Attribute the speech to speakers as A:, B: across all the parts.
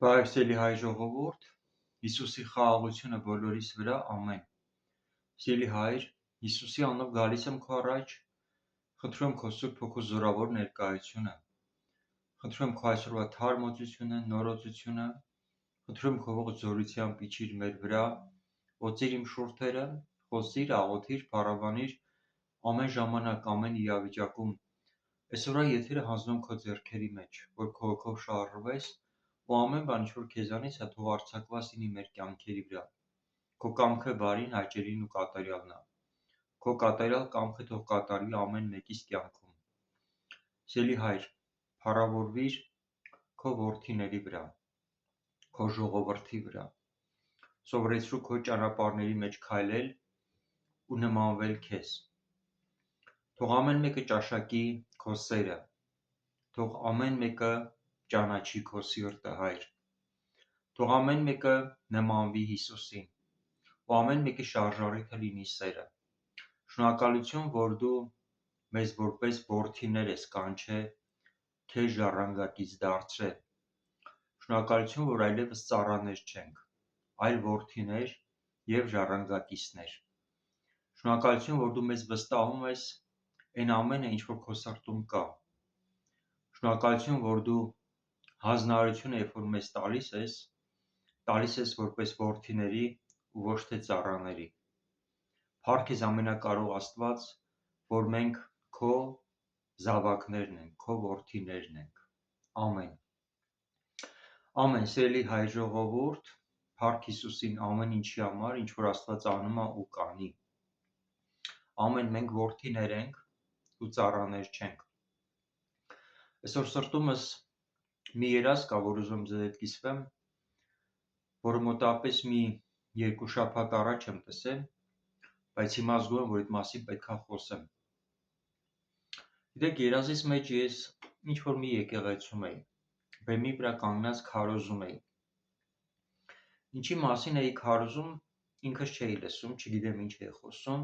A: Բարև հայ ժողովուրդ, Հիսուսի խաղաղությունը բոլորիս վրա, ամեն։ Սիրելի հայր, Հիսուսի անունով գալիս եմ քո առաջ, խնդրում քո Սուրբ Հոգու զորավոր ներկայությունը, խնդրում քո այսօրվա թարմոծությունը, նորոծությունը, խնդրում քո ողջ զորությամբ իջիր մեր վրա, օծիր իմ շուրթերը, խոսիր, աղոթիր, փառաբանիր ամեն ժամանակ, ամեն իրավիճակում։ Այսօրվա եթերը հանձնում քո ձեռքերի մեջ, որ քո հոգով շարժվես ու ամեն բան, ինչ որ քեզանից է, թող արձակված լինի մեր կյանքերի վրա։ Քո կամքը բարին, հաճելին ու կատարյալն է։ Քո կատարյալ կամքը թող կատարվի ամեն մեկիս կյանքում։ Սիրելի հայր, փառավորվիր քո որդիների վրա, քո ժողովրդի վրա։ Սովորեցրու քո ճանապարհների մեջ քայլել ու նմանվել քեզ։ Թող ամեն մեկը ճաշակի քո սերը, թող ամեն մեկը ճանաչի քո սիրտը, հայր։ Թող ամեն մեկը նմանվի Հիսուսին, ու ամեն մեկի շարժառիթը լինի սերը։ Շնորհակալություն, որ դու մեզ որպես որդիներ ես կանչել քեզ ժառանգակից դարձրել։ Շնորհակալություն, որ այլևս ծառաներ չենք, այլ որդիներ և ժառանգակիցներ։ Շնորհակալություն, որ դու մեզ վստահում ես այն ամենը, ինչ որ քո սրտում կա։ Շնորհակալություն, որ դու հանձնարարությունը, երբ որ մեզ տալիս ես որպես որդիների ու ոչ թե ծառաների։ Փառք քեզ ամենակարող Աստված, որ մենք քո զավակներն ենք, քո որդիներն ենք։ Ամեն։ Ամեն, սիրելի հայ ժողովուրդ, փառք Հիսուսին ամեն ինչի համար, ինչ որ Աստված անում է ու կանի։ Ամեն, մենք որդիներ ենք ու ծառաներ չենք։ Այսօր սրտումս մի երազ կա, որ ուզում ձեզ հետ կիսվեմ, որը մոտավորապես մի 2 շաբաթ առաջ եմ տեսել, բայց հիմա զգում եմ, որ այդ մասին պետք է խոսեմ։ Գիտեք, երազիս մեջ ես ինչ որ մի եկեղեցում էի, բեմի վրա կանգնած քարոզում էի։ Ինչի մասին էի քարոզում, ինքս չէի լսում, չգիտեմ ինչ էի խոսում,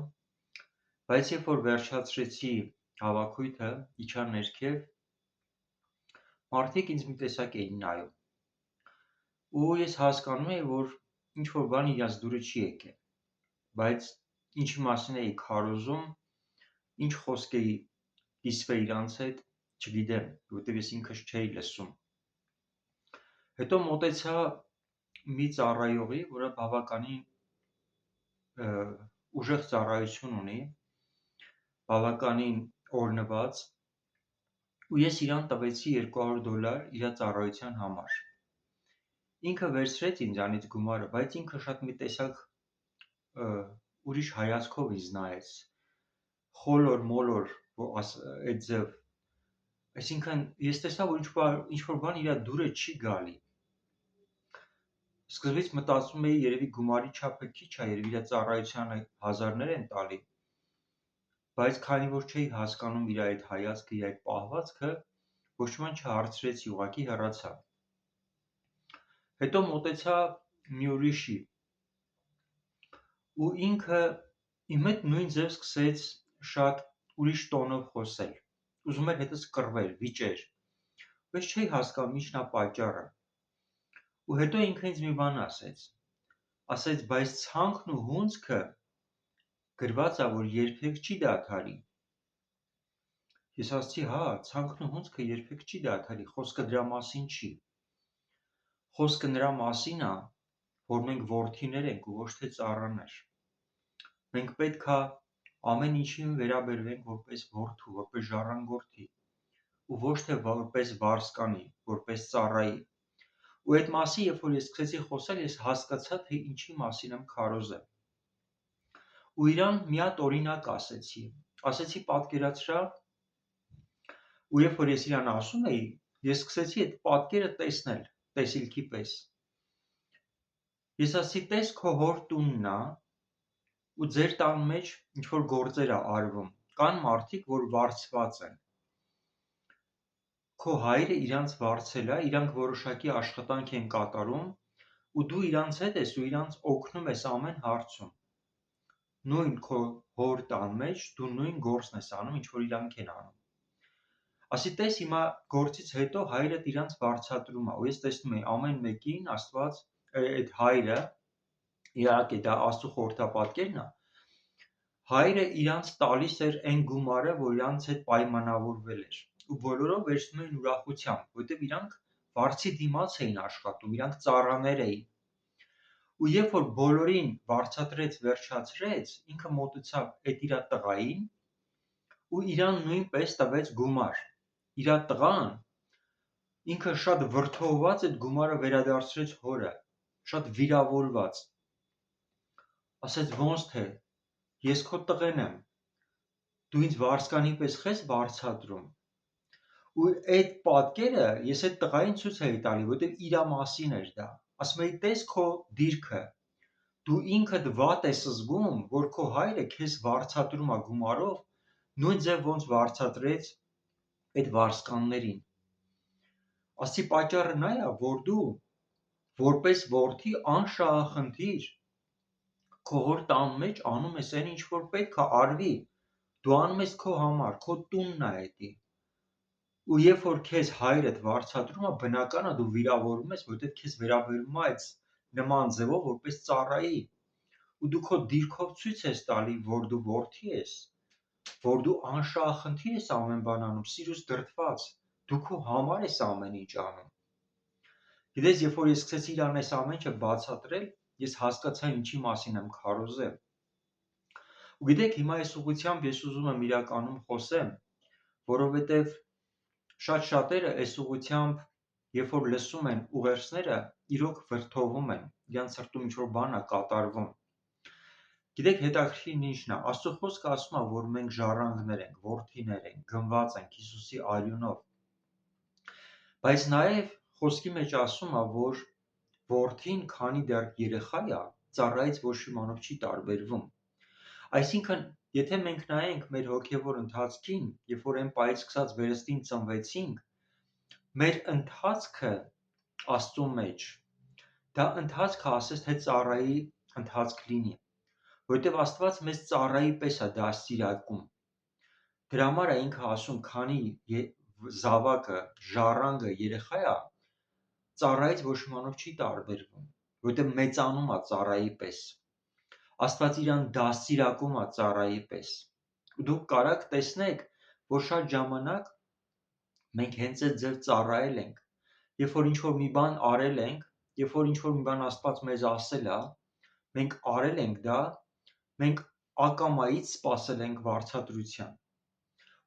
A: բայց երբ որ վերջացրեցի հավաքույթը, իջա ներքև, մարդիկ ինձ մի տեսակ էին նայում։ Ու ես հասկանում էի, որ ինչ որ բան իրաց դուրը չի եկել, բայց ինչի մասին էի քարոզում, ինչ խոսք էի կիսվել իրանց հետ, չգիտեմ, որտեղ ես ինքս չէի լսում։ Հետո մոտեցա մի ծառայողի, որը բավականին ուժեղ ծառայություն ունի, բավականին օրհնված, ու ես իրան տվեցի $200 իր ծառայության համար։ Ինքը վերցրեց ինձանից գումարը, բայց ինքը շատ մի տեսակ ուրիշ հայացքով ինձ նայեց, խոլոր մոլոր այդ ձև, այսինքն ես տեսա, որ ինչ որ բան իր դուրը չի գալի։ Սկզբից մտածում էի, երևի գումարի չափը քիչ է, երևի իր ծառայությանը հազարներ են տալի, բայց քանի որ չէի հասկանում իր այդ հայացքը, իր այդ պահվածքը, ոչ ոք չհարցրեցի, ուղղակի հեռացա։ Հետո մոտեցա մի ուրիշի, ու ինքը իմ հետ նույն ձև սկսեց շատ ուրիշ տոնով խոսել, ուզում էր հետս կռվել, վիճեր, բայց չէի հասկանում ինչն է պատճառը։ Ու հետո ինքը ինձ մի բան ասեց, բայց ցանքն ու հունձքը գրված է, որ երբեք չի դադարի։ Ես ասացի, հա, ցանքն ու հունձքը երբեք չի դադարի, խոսքը դրա մասին չի։ Խոսքը նրա մասին է, որ մենք որդիներ ենք ու ոչ թե ծառաներ։ Մենք պետք է ամեն ինչին վերաբերվենք որպես որդու, որպես ժառանգորդի, ու ոչ թե որպես վարձկանի, որպես ծառայի։ Ու այդ մասին, երբ որ ես սկսեցի խոսել, ես հասկացա, թե ինչի մասին եմ քարոզել։ Ու իրան մի հատ օրինակ ասեցի պատկերացրա, ու երբ որ ես իրան ասում էի, ես սկսեցի այդ պատկերը տեսնել, տեսիլքի պես։ Ես ասացի, տես քո հոր տունն է, ու ձեր տան մեջ ինչ որ գործեր է արվում, կան մարդիկ, որ վարձված են։ Քո հայրը իրանց վարձել է, իրանք որոշակի աշխատանք են կատարում, ու դու իրանց հետ ես ու իրանց օգնում ես ամեն հարցում։ Նույն քո հոր տան մեջ դու նույն գործն ես անում, ինչ որ իրանք են անում։ Ասի տես հիմա գործից հետո հայրը իրանց վարձատրում է, ու ես տեսնում եմ ամեն մեկին Աստված այդ հայրը, իհարկե դա Աստծո խորհրդապատկերն է, հայրը իրանց տալիս էր այն գումարը, որ իրանց հետ պայմանավորվել էր, ու բոլորը վերցնում էին ուրախությամբ, որովհետև իրանք վարձի դիմաց էին աշխատում, իրանք ծառաներ էին։ Ու երբ որ բոլորին վարձատրեց, վերջացրեց, ինքը մոտեցավ այդ իր տղային ու իրան նույնպես տվեց գումար։ Իր տղան ինքը շատ վրդովված այդ գումարը վերադարձրեց հորը, շատ վիրավորված, ասեց ոնց թե ես քո տղեն եմ, դու ինձ վարձկանի պես խես վարձատրում։ Ու այդ պատկերը ես այդ տղային ցույց էի տալի, որովհետև իր մասին էր դա, ասում էի տես քո դիրքը, դու ինքդ վատ ես զգում, որ քո հայրը քեզ վարձատրում է գումարով, նույն ձև ոնց վարձատրեց այդ վարձկաններին։ Ասի պատճառը նա է, որ դու որպես որդի անշահախնդիր քո հոր տան մեջ անում ես այն, ինչ որ պետք է արվի, դու անում ես քո համար, քո տունն է էդի։ Ու երբ որ քեզ հայրդ վարձատրում է, բնական է դու վիրավորվում ես, որովհետև քեզ վերաբերվում է այդ նման ձևով որպես ծառայի, ու դու քո դիրքով ցույց ես տալի, որ դու որդի ես, որ դու անշահախնդիր ես ամեն բան անում, սիրուց դրդված, դու քո համար ես ամեն ինչ անում։ Գիտես, երբ որ ես սկսեցի իրան այս ամեն ինչը բացատրել, ես հասկացա ինչի մասին եմ քարոզել։ Ու գիտեք, հիմա այս ուղղությամբ ես ուզում եմ իրականում խոսեմ, որովհետև շատ շատերը այս ուղղությամբ, երբ որ լսում են ուղերձները, իրոք վրդովում են, իրանց սրտում ինչ-որ բան է կատարվում։ Գիտեք, հետաքրքիրն ինչն է, Աստծո խոսքը ասում է, որ մենք ժառանգներ ենք, որդիներ ենք, գնված ենք Հիսուսի արյունով։ Բայց նաև խոսքի մեջ ասում է, որ որդին, քանի դեռ երեխա է, ծառայից ոչ իմանով չի տարբերվում։ Այսինքն, եթե մենք նայենք մեր հոգևոր ընթացքին, երբ որ այն պայից սկսած վերստին ծնվեցինք, մեր ընթացքը Աստծո մեջ, դա ընթացքը ասես թե ծառայի ընթացք լինի, որովհետև Աստված մեզ ծառայի պես է դաստիարակում։ Դրա համար է ինքը ասում, քանի զավակը, ժառանգը երեխա է, ծառայից ոչ իմանով չի տարբերվում, որովհետև մեծանում է ծառայի պես։ Աստված իրան դաստիարակում է ծառայի պես։ Ու դուք կարաք տեսնեք, որ շատ ժամանակ մենք հենց այդ ձև ծառայել ենք, երբ որ ինչ-որ մի բան արել ենք, երբ որ ինչ-որ մի բան Աստված մեզ ասել է, մենք արել ենք դա, մենք ակամայից սպասել ենք վարձատրության։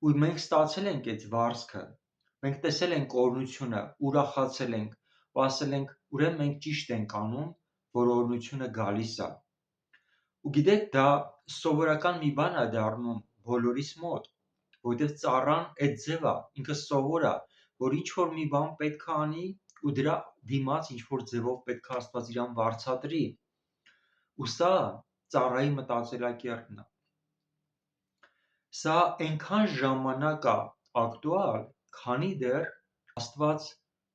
A: Ու մենք ստացել ենք այդ վարձքը, մենք տեսել ենք օրհնությունը, ուրախացել ենք, ու ասել ենք, ուրեմն մենք ճիշտ ենք անում, որ օրհնությունը գալիս է։ Ու գիտեք, դա սովորական մի բան է դառնում բոլորիս մոտ, որովհետև ծառան այդ ձև է, ինքը սովոր է, որ ինչ-որ մի բան պետք է անի, ու դրա դիմաց ինչ-որ ձևով պետք է Աստված իրան վարձատրի։ Ու սա ծառայի մտածելակերպն է։ Սա այնքան ժամանակ է ակտուալ, քանի դեռ Աստված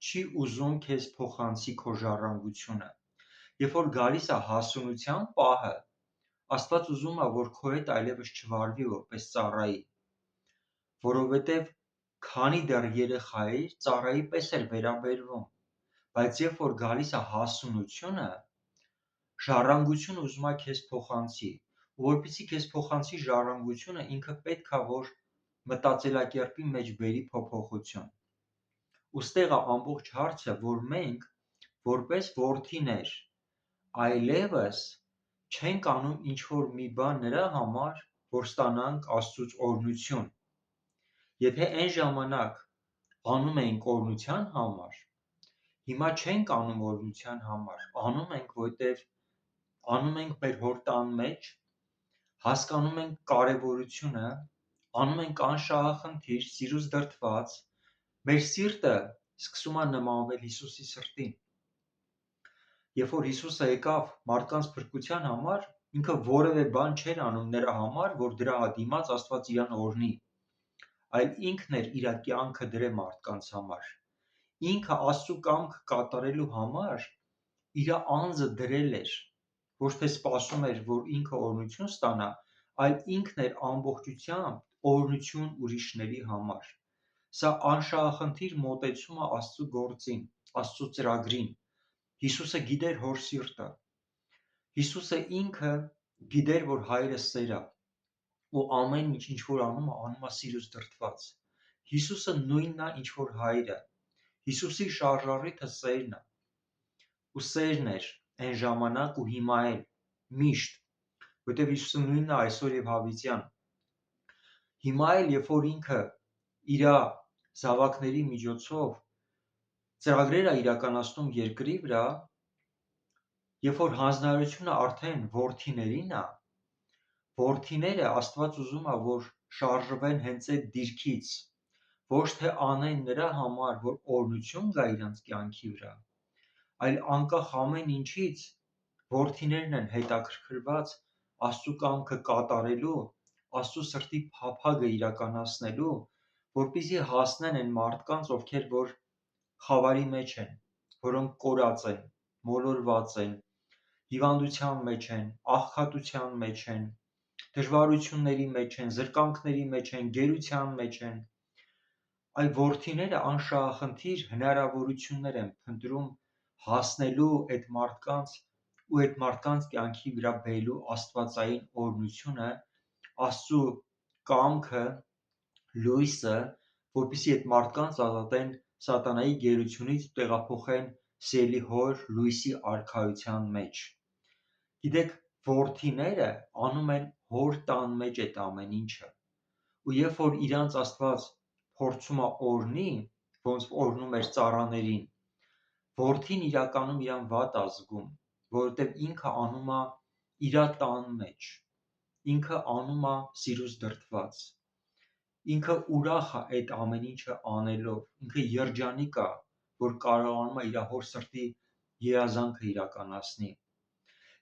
A: չի ուզում քեզ փոխանցի քո ժառանգությունը։ Երբ որ գալիս է հասունության պահը, Աստված ուզում է, որ քո հետ այլևս չվարվի որպես ծառայի, որովհետև քանի դեռ երեխա էիր, ծառայի պես էր վերաբերվում, բայց երբ որ գալիս է հասունությունը, ժառանգությունը ուզում է քեզ փոխանցի, ու որպեսզի քեզ փոխանցի ժառանգությունը, ինքը պետք է որ մտածելակերպի մեջ բերի փոփոխություն։ Ուստեղ է ամբողջ հարցը, որ մենք որպես որդիներ այլևս չենք անում ինչ-որ մի բան նրա համար, որ ստանանք Աստծուց օրհնություն։ Եթե այն ժամանակ անում էինք օրհնության համար, հիմա չենք անում օրհնության համար, անում ենք, որտեղ անում ենք մեր հոր տան մեջ, հասկանում ենք կարևորությունը, անում ենք անշահախնդիր, սիրուց դրդված, մեր սիրտը սկսում է նմանվել Հիսուսի սրտին։ Երբ որ Հիսուսը եկավ մարդկանց փրկության համար, ինքը որևէ բան չէր անում նրա համար, որ դրա դիմաց Աստված իրան օրհնի, այլ ինքն էր իր կյանքը դրել մարդկանց համար։ Ինքը Աստծո կամքը կատարելու համար իր անձը դրել էր, ոչ թե սպասում էր, որ ինքը օրհնություն ստանա, այլ ինքն էր ամբողջությամբ օրհնություն ուրիշների համար։ Սա անշահախնդիր մոտեցում է Աստծո գործին, Աստծո ծրագրին։ Հիսուսը գիտեր հոր սիրտը։ Հիսուսը ինքը գիտեր, որ հայրը սեր է, ու ամեն ինչ որ անում է սիրուց դրդված։ Հիսուսը նույնն է, ինչ որ հայրը։ Հիսուսի շարժառիթը սերն է, ու սերն էր այն ժամանակ ու հիմա էլ միշտ, որտեղ Հիսուսը նույնն է այսօր եւ հավիտյան։ Հիմա էլ, երբ որ ինքը իր զավակների միջոցով ծրագրեր է իրականացնում երկրի վրա, երբ որ հանձնարարությունը արդեն որդիներին է, որդիները Աստված ուզում է, որ շարժվեն հենց այդ դիրքից, ոչ թե անեն նրա համար, որ օրհնություն գա իրանց կյանքի վրա, այլ անկախ ամեն ինչից որդիներն են հետաքրքրված Աստծո կամքը կատարելու, Աստծո սրտի փափագը իրականացնելու, որպեսզի հասնեն այն մարդկանց, ովքեր որ խավարի մեջ են, որոնք կորած են, մոլորված են, հիվանդության մեջ են, աղքատության մեջ են, դժվարությունների մեջ են, զրկանքների մեջ են, գերության մեջ են։ Այ որդիները անշահախնդիր հնարավորություններ են փնտրում հասնելու այդ մարդկանց ու այդ մարդկանց կյանքի վրա բերելու աստվածային օրհնությունը, Աստծո կամքը, լույսը, որպեսզի այդ մարդկանց ազատեն սատանայի գերությունից ու տեղափոխեն սիրելի հոր լույսի արքայության մեջ։ Գիտեք, որդիները անում են հոր տան մեջ այդ ամեն ինչը, ու երբ որ իրանց Աստված փորձում է օրհնի, ոնց օրհնում էր ծառաներին, որդին իրականում իրան վատ է զգում, որովհետև ինքը անում է իր տան մեջ, ինքը անում է սիրուց դրդված, ինքը ուրախ է այդ ամեն ինչը անելով, ինքը երջանիկ է, որ կարողանում է իր հոր սրտի երազանքը իրականացնի։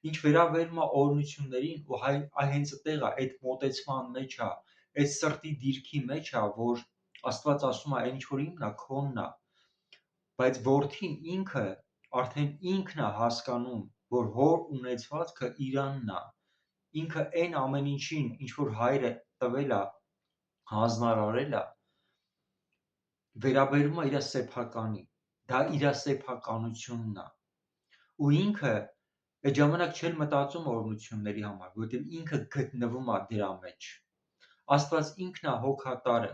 A: Ինչ վերաբերում է օրհնություններին, ու հենց այդտեղ է, այդ մոտեցման մեջ է, այդ սրտի դիրքի մեջ է, որ Աստված ասում է, այն ինչ որ իմն է, քոնն է, բայց որդին ինքը արդեն ինքն է հասկանում, որ հոր ունեցվածքը իրանն է, ինքը այն ամեն ինչին, ինչ որ հայրը տվել է, հանձնարարել է, վերաբերում է իր սեփականի, դա իր սեփականությունն է, ու ինքը այդ ժամանակ չէր մտածում օրհնությունների համար, որովհետև ինքը գտնվում է դրա մեջ։ Աստված ինքն է հոգատարը,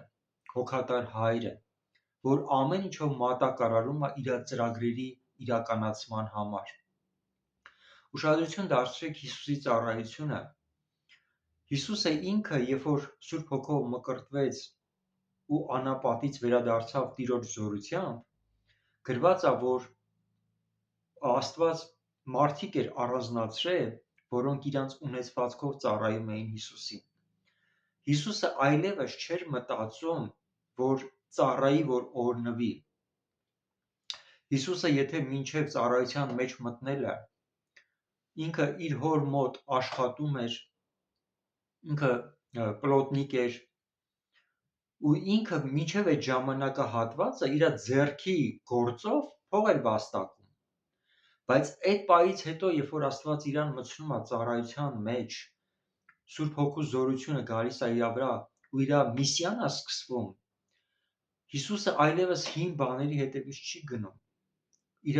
A: հոգատար հայրը, որ ամեն ինչով մատակարարում է իր ծրագրերի իրականացման համար։ Ուշադրություն դարձրեք Հիսուսի ծառայությունը։ Հիսուսը ինքը, երբ որ Սուրբ Հոգով մկրտվեց ու անապատից վերադարձավ Տիրոջ զորությամբ, գրված է, որ Աստված մարդիկ էր առանձնացրել, որոնք իրանց ունեցվածքով ծառայում էին Հիսուսին։ Հիսուսը այլևս չէր մտածում, որ ծառայի, որ օրհնվի։ Հիսուսը, եթե մինչև ծառայության մեջ մտնելը, ինքը իր հոր մոտ աշխատում էր, ինքը պլոտնիկ էր, ու ինքը մինչև այդ ժամանակահատվածը իր ձեռքի գործով փող էր վաստակում, բայց այդ պահից հետո, երբ որ Աստված իրան մտցնում է ծառայության մեջ, Սուրբ Հոգու զորությունը գալիս է իր վրա ու իր միսիան է սկսվում, Հիսուսը այլևս հին բաների հետևից չի գնում, իր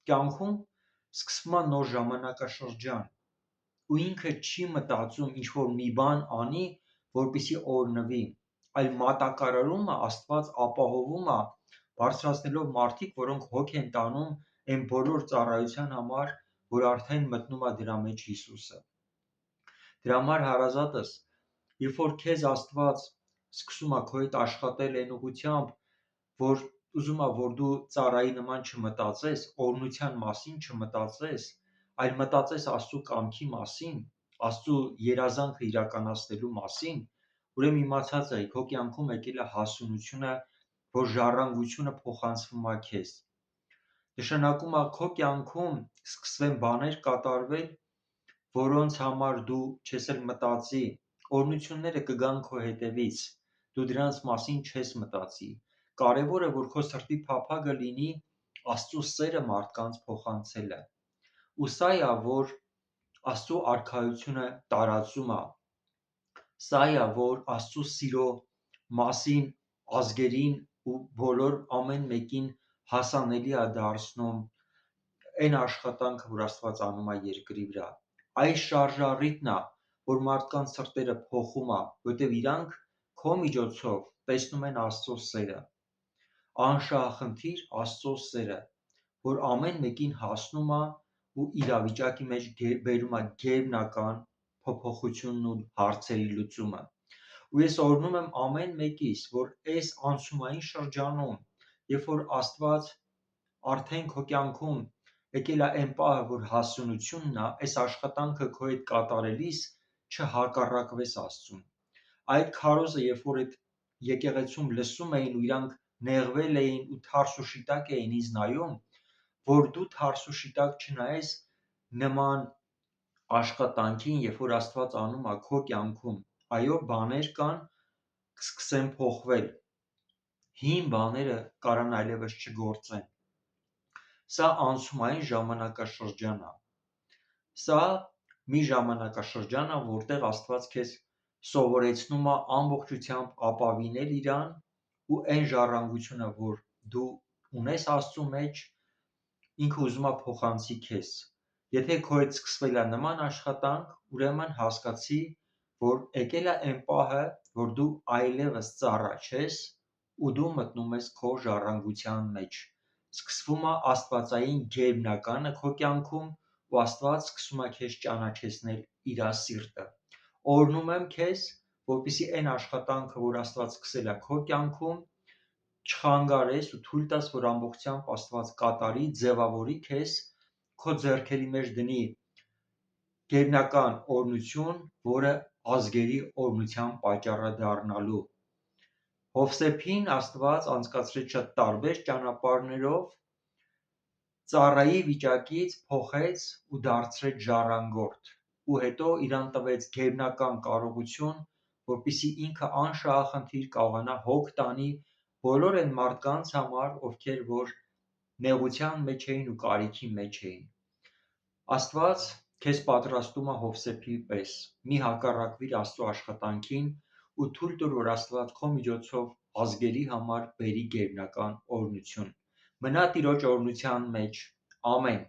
A: կյանքում սկսվում է նոր ժամանակաշրջան, ու ինքը չի մտածում ինչ որ մի բան անի, որպեսզի օրհնվի, այլ մատակարարում է, Աստված ապահովում է, բարձրացնելով մարդիկ, որոնք հոգ են տանում այն բոլոր ծառայության համար, որ արդեն մտնում է դրա մեջ Հիսուսը։ Դրա համար հարազատս, երբ որ քեզ Աստված սկսում է քո հետ աշխատել այն ուղղությամբ, որ ուզում է, որ դու ծառայի նման չմտածես, օրհնության մասին չմտածես, այլ մտածես Աստծո կամքի մասին, Աստծո երազանքը իրականացնելու մասին, ուրեմն իմացած եղիր, քո կյանքում եկել է հասունությունը, որ ժառանգությունը փոխանցվում է քեզ։ Նշանակում է քո կյանքում սկսվեն բաներ կատարվել, որոնց համար դու չես էլ մտածի, օրհնությունները կգան քո հետևից, դու դրանց մասին չես մտածի։ Կարևորը, որ քո սրտի փափագը լինի Աստծո սերը մարդկանց փոխանցելը։ Ու սա է, որ Աստծո արքայությունը տարածում է։ Սա է, որ Աստծո սիրո մասին ազգերին ու բոլոր ամեն մեկին հասանելի է դարձնում այն աշխատանքը, որ Աստված անում է երկրի վրա։ Այս շարժառիթն է, որ մարդկանց սրտերը փոխում է, որտեղ իրանք քո միջոցով տեսնում են Աստծո սերը, անշահախնդիր Աստծո սերը, որ ամեն մեկին հասնում է ու իրավիճակի մեջ բերում է գերբնական փոփոխությունն ու հարցերի լուծումը։ Ու ես օրհնում եմ ամեն մեկիս, որ այս անցումային շրջանում, երբ որ Աստված արդեն քո կյանքում եկել է այն պահը, որ հասունությունն է, այս աշխատանքը քո հետ կատարելիս չհակառակվես Աստծուն։ Այդ քարոզը, երբ որ այդ եկեղեցում լսում էին ու իրանք նեղվել էին ու թարսուշիտակ էին ինձ նայում, որ դու թարսուշիտակ չնայես նման աշխատանքին, երբ որ Աստված անում է քո կյանքում, այո, բաներ կան, կսկսեն փոխվել, հին բաները կարան այլևս չգործեն։ Սա անցումային ժամանակաշրջան է։ Սա մի ժամանակաշրջան է, որտեղ Աստված քեզ սովորեցնում է ամբողջությամբ ապավինել իրան ու այն ժառանգությունը, որ դու ունես Աստծո մեջ, ինքը ուզում է փոխանցի քեզ։ Եթե քո հետ սկսվել է նման աշխատանք, ուրեմն հասկացի, որ եկել է այն պահը, որ դու այլևս ծառա չես ու դու մտնում ես քո ժառանգության մեջ։ Սկսվում է աստվածային գերբնականը քո կյանքում ու Աստված սկսում է քեզ ճանաչեցնել իր սիրտը։ Օրհնում եմ քեզ, որպեսզի այն աշխատանքը, որ Աստված սկսել է քո կյանքում, չխանգարես ու թույլ տաս, որ ամբողջությամբ Աստված կատարի, ձևավորի քեզ, քո ձեռքերի մեջ դնի գերբնական օրհնություն, որը ազգերի օրհնության պատճառ է դառնալու։ Հովսեփին Աստված անցկացրեց շատ տարբեր ճանապարհներով, ծառայի վիճակից փոխեց ու դարձրեց ժառանգորդ, ու հետո իրան տվեց գերբնական կարողություն, որպեսզի ինքը անշահախնդիր կարողանա հոգ տանի բոլոր այն մարդկանց համար, ովքեր որ նեղության մեջ էին ու կարիքի մեջ էին։ Աստված քեզ պատրաստում է Հովսեփի պես։ Մի հակառակվիր Աստծո աշխատանքին ու թույլ տուր, որ Աստված քո միջոցով ազգերի համար բերի գերբնական օրհնություն։ Մնա Տիրոջ օրհնության մեջ։ Ամեն։